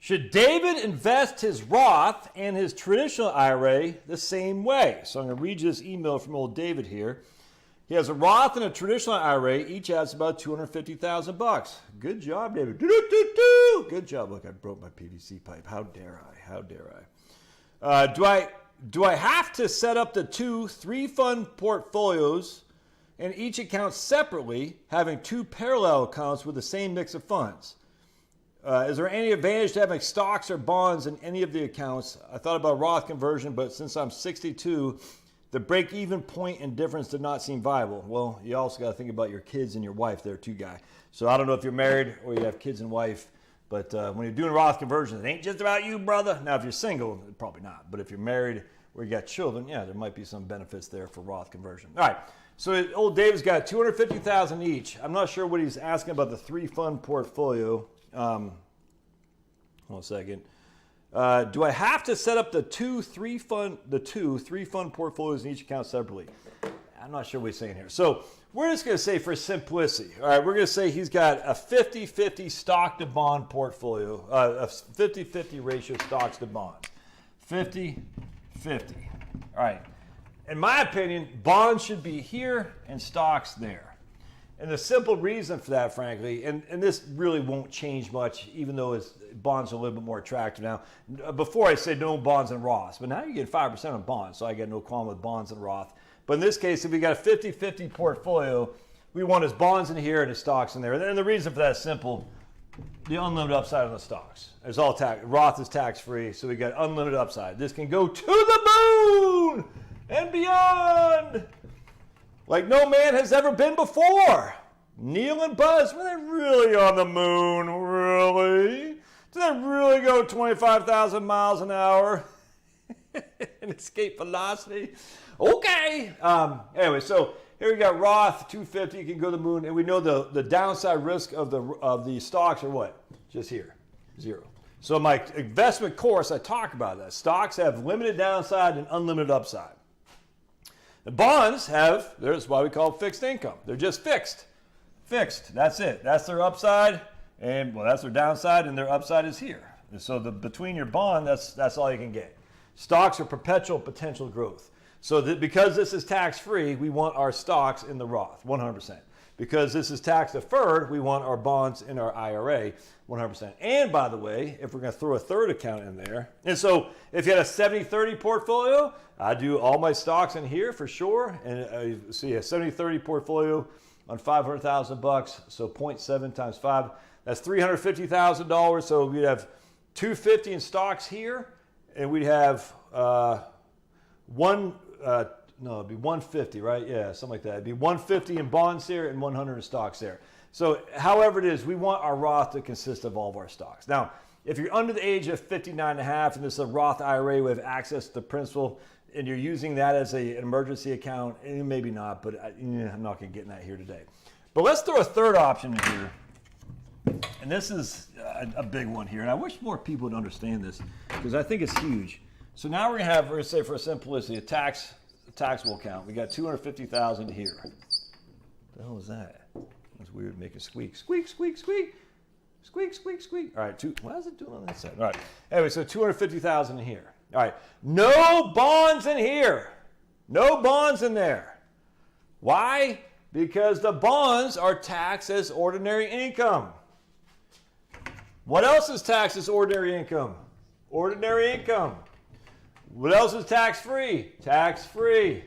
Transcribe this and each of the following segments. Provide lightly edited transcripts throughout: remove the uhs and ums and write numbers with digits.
Should David invest his Roth and his traditional IRA the same way? So I'm going to read you this email from old David here. He has a Roth and a traditional IRA. Each adds about $250,000. Good job, David. Good job. Look, I broke my PVC pipe. How dare I? How dare I? Do I have to set up the 2 3-fund portfolios and each account separately, having 2 parallel accounts with the same mix of funds? Is there any advantage to having stocks or bonds in any of the accounts? I thought about Roth conversion, but since I'm 62, the break-even point and difference did not seem viable. Well, you also got to think about your kids and your wife there too, guy. So I don't know if you're married or you have kids and wife, but when you're doing Roth conversions, it ain't just about you, brother. Now, if you're single, probably not. But if you're married or you got children, yeah, there might be some benefits there for Roth conversion. All right. So old David's got $250,000 each. I'm not sure what he's asking about the 3-fund portfolio. Hold on a second. Do I have to set up the 2 3-fund portfolios in each account separately? I'm not sure what he's saying here. So we're just going to say for simplicity, all right, we're going to say he's got a 50-50 stock to bond portfolio, a 50-50 ratio stocks to bonds. 50-50. All right. In my opinion, bonds should be here and stocks there. And the simple reason for that, frankly, and this really won't change much, even though bonds are a little bit more attractive now. Before I said no bonds and Roths, but now you get 5% on bonds, so I got no qualm with bonds and Roth. But in this case, if we got a 50-50 portfolio, we want his bonds in here and his stocks in there. And the reason for that is simple. The unlimited upside on the stocks. It's all tax. Roth is tax-free, so we got unlimited upside. This can go to the moon and beyond, like no man has ever been before. Neil and Buzz, were they really on the moon? Really? Did they really go 25,000 miles an hour and escape velocity? Okay. Anyway, so here we got Roth, 250, you can go to the moon, and we know the downside risk of the stocks are what? Just here, 0. So my investment course, I talk about that. Stocks have limited downside and unlimited upside. The bonds have, that's why we call it fixed income. They're just fixed. Fixed. That's it. That's their upside, and well, that's their downside, and their upside is here. And so between your bond, that's all you can get. Stocks are perpetual potential growth. So because this is tax-free, we want our stocks in the Roth, 100%. Because this is tax-deferred, we want our bonds in our IRA, 100%. And by the way, if we're going to throw a third account in there, and so if you had a 70-30 portfolio, I do all my stocks in here for sure. And see a 70-30 portfolio on $500,000, so 0.7 times 5, that's $350,000. So we'd have $250 in stocks here, and we'd have it'd be 150, right? Yeah, something like that. It'd be 150 in bonds here and 100 in stocks there. So however it is, we want our Roth to consist of all of our stocks. Now, if you're under the age of 59 and a half and this is a Roth IRA with access to principal and you're using that as an emergency account, maybe not, but I'm not going to get in that here today. But let's throw a third option in here. And this is a big one here. And I wish more people would understand this because I think it's huge. So now we're going to say for simplicity, a taxable account. We got $250,000 here. What the hell is that? That's weird. Make a squeak. Squeak, squeak, squeak. Squeak, squeak, squeak. All right. What is it doing on that side? All right. Anyway, so $250,000 in here. All right. No bonds in here. No bonds in there. Why? Because the bonds are taxed as ordinary income. What else is taxed as ordinary income? Ordinary income. What else is tax-free? Tax-free.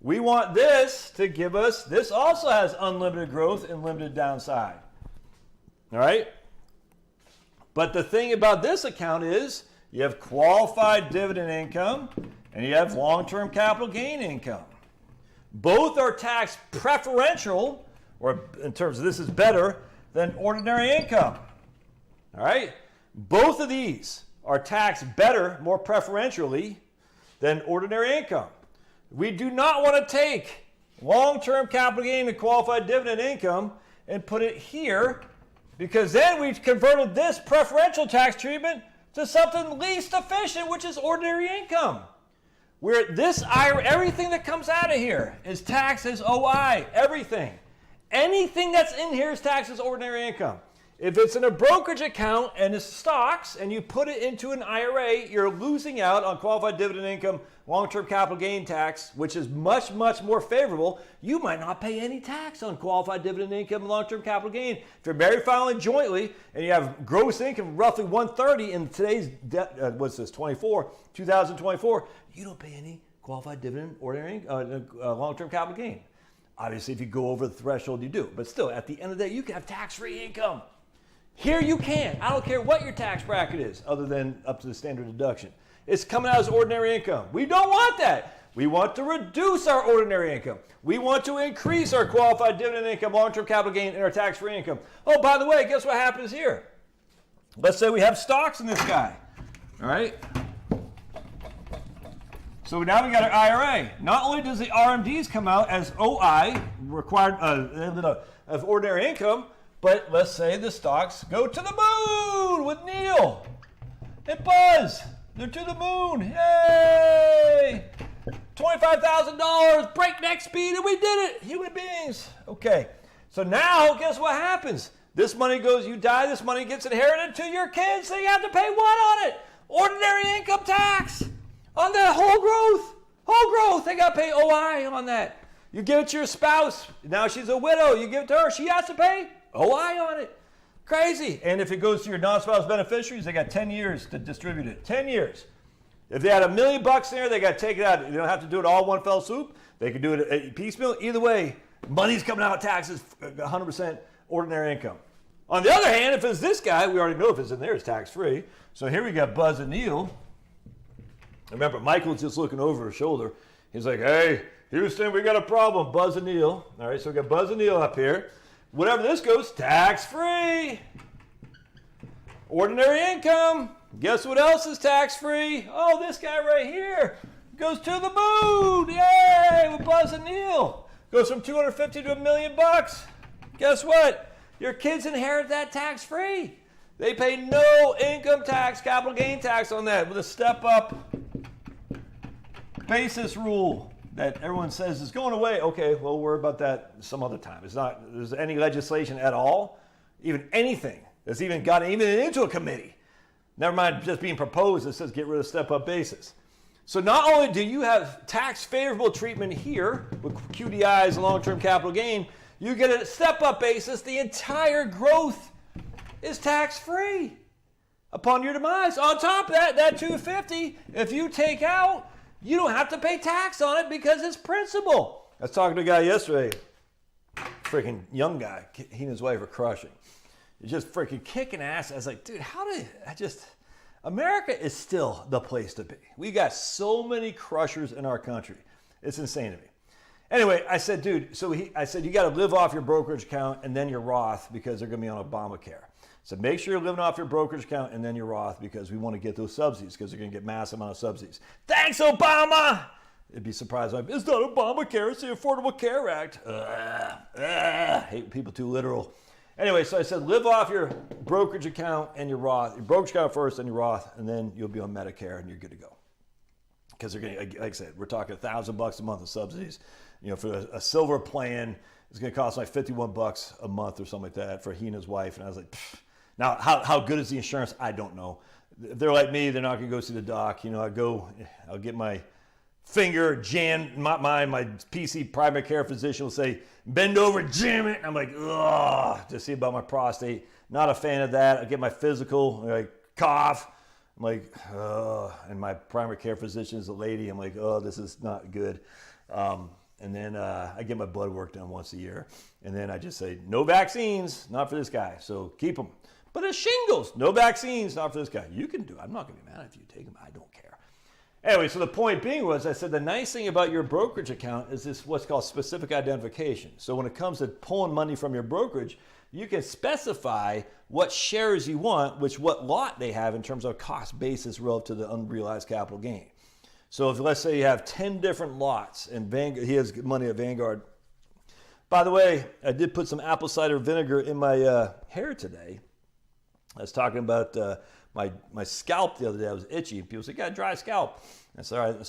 We want this to give us, this also has unlimited growth and limited downside. All right? But the thing about this account is you have qualified dividend income and you have long-term capital gain income. Both are tax preferential, or in terms of this is better than ordinary income. All right? Both of these are taxed better, more preferentially, than ordinary income. We do not want to take long-term capital gain and qualified dividend income and put it here, because then we've converted this preferential tax treatment to something least efficient, which is ordinary income. Where this IRA, everything that comes out of here is taxed as OI, everything. Anything that's in here is taxed as ordinary income. If it's in a brokerage account and it's stocks and you put it into an IRA, you're losing out on qualified dividend income, long-term capital gain tax, which is much, much more favorable. You might not pay any tax on qualified dividend income and long-term capital gain. If you're married filing jointly and you have gross income roughly 130 in today's, 2024, you don't pay any qualified dividend ordinary long-term capital gain. Obviously, if you go over the threshold, you do. But still, at the end of the day, you can have tax-free income. Here you can. I don't care what your tax bracket is, other than up to the standard deduction. It's coming out as ordinary income. We don't want that. We want to reduce our ordinary income. We want to increase our qualified dividend income, long-term capital gain, and our tax-free income. Oh, by the way, guess what happens here? Let's say we have stocks in this guy. All right? So now we got our IRA. Not only does the RMDs come out as OI, required of ordinary income, but let's say the stocks go to the moon with Neil and Buzz. They're to the moon. Yay! $25,000, breakneck speed, and we did it. Human beings. Okay. So now, guess what happens? This money goes, you die, this money gets inherited to your kids. So you have to pay what on it? Ordinary income tax on that whole growth. Whole growth. They got to pay OI on that. You give it to your spouse. Now she's a widow. You give it to her. She has to pay OI on it. Crazy. And if it goes to your non-spouse beneficiaries, they got 10 years to distribute it. 10 years. If they had $1 million there, they got to take it out. You don't have to do it all one fell swoop. They can do it piecemeal. Either way, money's coming out of taxes, 100% ordinary income. On the other hand, if it's this guy, we already know if it's in there, it's tax-free. So here we got Buzz and Neil. Remember, Michael's just looking over his shoulder. He's like, hey, Houston, we got a problem. Buzz and Neil. All right, so we got Buzz and Neil up here. Whatever this goes, tax-free. Ordinary income. Guess what else is tax-free? Oh, this guy right here goes to the moon. Yay, with Buzz and Neil. Goes from $250 to $1 million. Guess what? Your kids inherit that tax-free. They pay no income tax, capital gain tax on that with a step-up basis rule that everyone says is going away. Okay, we'll worry about that some other time. It's not, there's any legislation at all, even anything that's even gotten even into a committee. Never mind just being proposed that says get rid of step-up basis. So not only do you have tax favorable treatment here with QDIs and long-term capital gain, you get a step-up basis. The entire growth is tax-free upon your demise. On top of that, that $250, if you take out, you don't have to pay tax on it because it's principal. I was talking to a guy yesterday, freaking young guy. He and his wife are crushing. He's just freaking kicking ass. I was like, dude, America is still the place to be. We got so many crushers in our country. It's insane to me. Anyway, I said, dude, I said, you got to live off your brokerage account and then your Roth because they're going to be on Obamacare. So make sure you're living off your brokerage account and then your Roth because we want to get those subsidies because they're going to get massive amount of subsidies. Thanks, Obama! It'd be surprised. Like, it's not Obamacare, it's the Affordable Care Act. Hate people too literal. Anyway, so I said live off your brokerage account and your Roth. Your brokerage account first, then your Roth, and then you'll be on Medicare and you're good to go. Because they're going to, like I said, we're talking $1,000 a month of subsidies. You know, for a silver plan, it's going to cost like $51 a month or something like that for he and his wife. And I was like, pfft. Now, how good is the insurance? I don't know. If they're like me, they're not going to go see the doc. You know, I'll get my finger jammed. My PC primary care physician will say, bend over, jam it. And I'm like, ugh, to see about my prostate. Not a fan of that. I get my physical, like cough. I'm like, ugh. And my primary care physician is a lady. I'm like, oh, this is not good. And then I get my blood work done once a year. And then I just say, no vaccines, not for this guy. So keep them. But it's shingles, no vaccines, not for this guy. You can do it. I'm not going to be mad if you take them. I don't care. Anyway, so the point being was, I said the nice thing about your brokerage account is this what's called specific identification. So when it comes to pulling money from your brokerage, you can specify what shares you want, what lot they have in terms of cost basis relative to the unrealized capital gain. So if let's say you have 10 different lots and he has money at Vanguard. By the way, I did put some apple cider vinegar in my hair today. I was talking about my scalp the other day. I was itchy. People said, "You got a dry scalp." I said, "All right."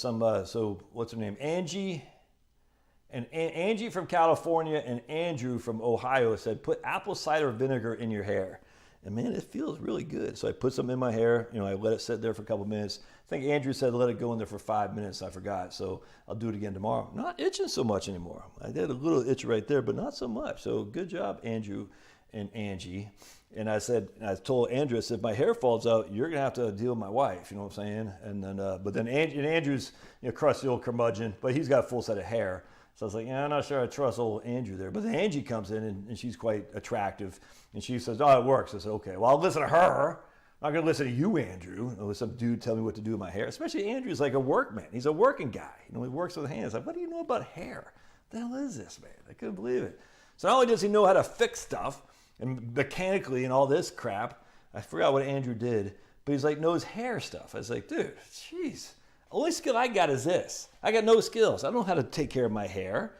So what's her name? Angie from California and Andrew from Ohio said, "Put apple cider vinegar in your hair." And man, it feels really good. So I put some in my hair. You know, I let it sit there for a couple minutes. I think Andrew said let it go in there for 5 minutes. I forgot. So I'll do it again tomorrow. Not itching so much anymore. I did a little itch right there, but not so much. So good job, Andrew and Angie. And I told Andrew, I said, if my hair falls out, you're going to have to deal with my wife. You know what I'm saying? And then, but then Andrew's, you know, crusty old curmudgeon, but he's got a full set of hair. So I was like, yeah, I'm not sure I trust old Andrew there. But then Angie comes in, and she's quite attractive. And she says, oh, it works. I said, okay, well, I'll listen to her. I'm not going to listen to you, Andrew. I'll let some dude tell me what to do with my hair. Especially Andrew's like a workman. He's a working guy. You know, he works with hands. Like, what do you know about hair? What the hell is this, man? I couldn't believe it. So not only does he know how to fix stuff, and mechanically and all this crap, I forgot what Andrew did, but he's like, knows hair stuff. I was like, dude, jeez. Only skill I got is this. I got no skills. I don't know how to take care of my hair.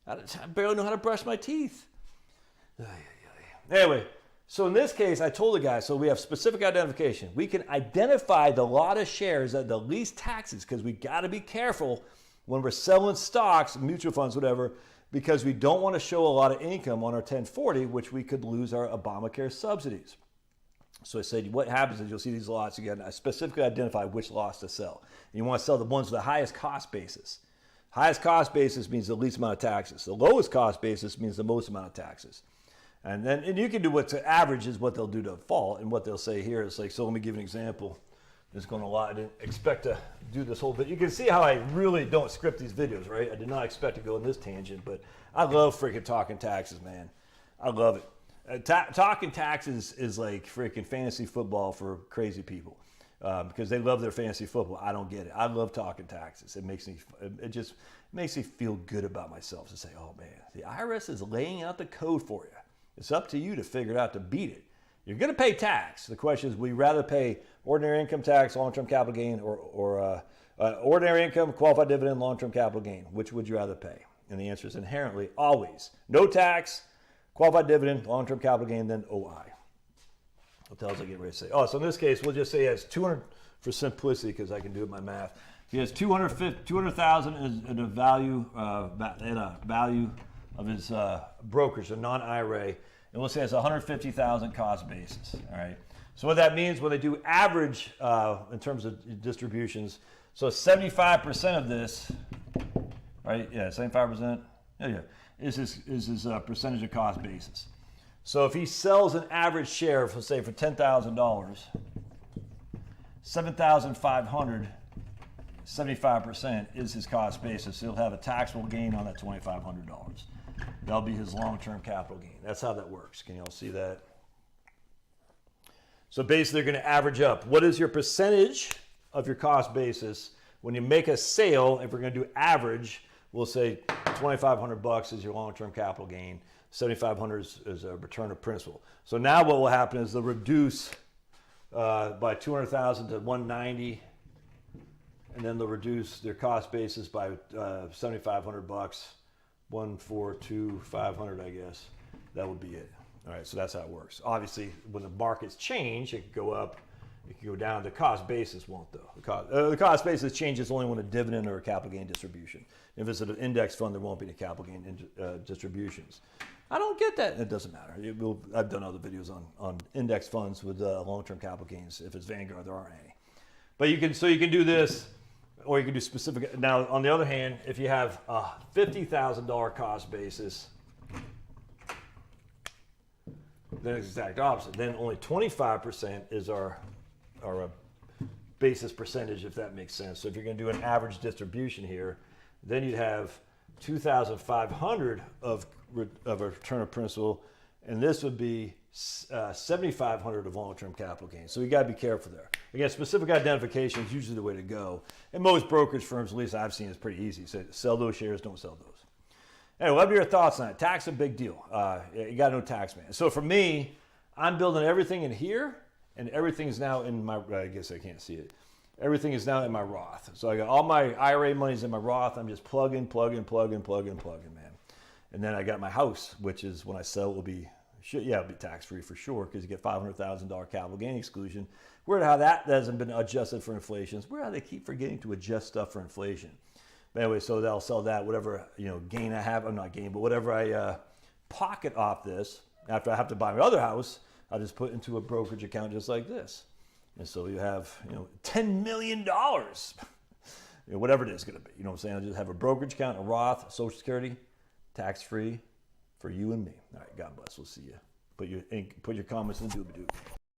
I barely know how to brush my teeth. Anyway, so in this case, I told the guy, so we have specific identification. We can identify the lot of shares at the least taxes, because we got to be careful when we're selling stocks, mutual funds, whatever, because we don't want to show a lot of income on our 1040, which we could lose our Obamacare subsidies. So I said, what happens is you'll see these lots again. I specifically identify which lots to sell. And you want to sell the ones with the highest cost basis. Highest cost basis means the least amount of taxes. The lowest cost basis means the most amount of taxes. And you can do what's average is what they'll do to default. And what they'll say here is like, so let me give you an example. It's going a lot. I didn't expect to do this whole bit. You can see how I really don't script these videos, right? I did not expect to go in this tangent, but I love freaking talking taxes, man. I love it. Talking taxes is like freaking fantasy football for crazy people because they love their fantasy football. I don't get it. I love talking taxes. It just makes me feel good about myself to say, oh man, the IRS is laying out the code for you. It's up to you to figure it out to beat it. You're going to pay tax. The question is, will you rather pay ordinary income tax, long-term capital gain, or ordinary income, qualified dividend, long-term capital gain? Which would you rather pay? And the answer is inherently always no tax, qualified dividend, long-term capital gain, then OI. What the hell was I getting ready to say? Oh, so in this case, we'll just say he has 200 for simplicity because I can do it my math. He has 200,000 in a value of his brokerage, a non-IRA, and we'll say it's 150,000 cost basis. All right. So what that means when they do average in terms of distributions, so 75% of this, right? Yeah, 75%. Yeah. Is his percentage of cost basis. So if he sells an average share, let's say for $10,000, 7,500, 75% is his cost basis. He'll have a taxable gain on that $2,500. That'll be his long-term capital gain. That's how that works. Can you all see that? So basically, they're going to average up. What is your percentage of your cost basis when you make a sale? If we're going to do average, we'll say $2,500 is your long-term capital gain. $7,500 is a return of principal. So now what will happen is they'll reduce by 200,000 to 190, and then they'll reduce their cost basis by $7,500, 142,500, I guess. That would be it. All right, so that's how it works. Obviously, when the markets change, it can go up, it can go down. The cost basis won't, though. The cost basis changes only when a dividend or a capital gain distribution. If it's an index fund, there won't be any capital gain distributions. I don't get that. It doesn't matter. I've done other videos on index funds with long-term capital gains. If it's Vanguard, there aren't any. But you can do this, or you can do specific. Now, on the other hand, if you have a $50,000 cost basis, then it's the exact opposite. Then only 25% is our basis percentage, if that makes sense. So if you're going to do an average distribution here, then you'd have 2,500 of a return of principal, and this would be 7,500 of long-term capital gains. So you got to be careful there. Again, specific identification is usually the way to go. And most brokerage firms, at least I've seen, is pretty easy. So sell those shares, don't sell those. Anyway, what are your thoughts on it? Tax is a big deal. You got to know tax, man. So for me, I'm building everything in here, and everything is now in my, I guess I can't see it. Everything is now in my Roth. So I got all my IRA monies in my Roth. I'm just plugging, man. And then I got my house, which is when I sell, it'll be tax-free for sure, because you get $500,000 capital gain exclusion. Weird how that hasn't been adjusted for inflation. It's weird how they keep forgetting to adjust stuff for inflation. But anyway, so they'll sell that, whatever gain I have, I'm not gain, but whatever I pocket off this, after I have to buy my other house, I'll just put into a brokerage account just like this. And so you have, $10 million, whatever it is going to be. You know what I'm saying? I'll just have a brokerage account, a Roth, Social Security, tax-free for you and me. All right, God bless. We'll see you. Put your comments in the doobie-doo.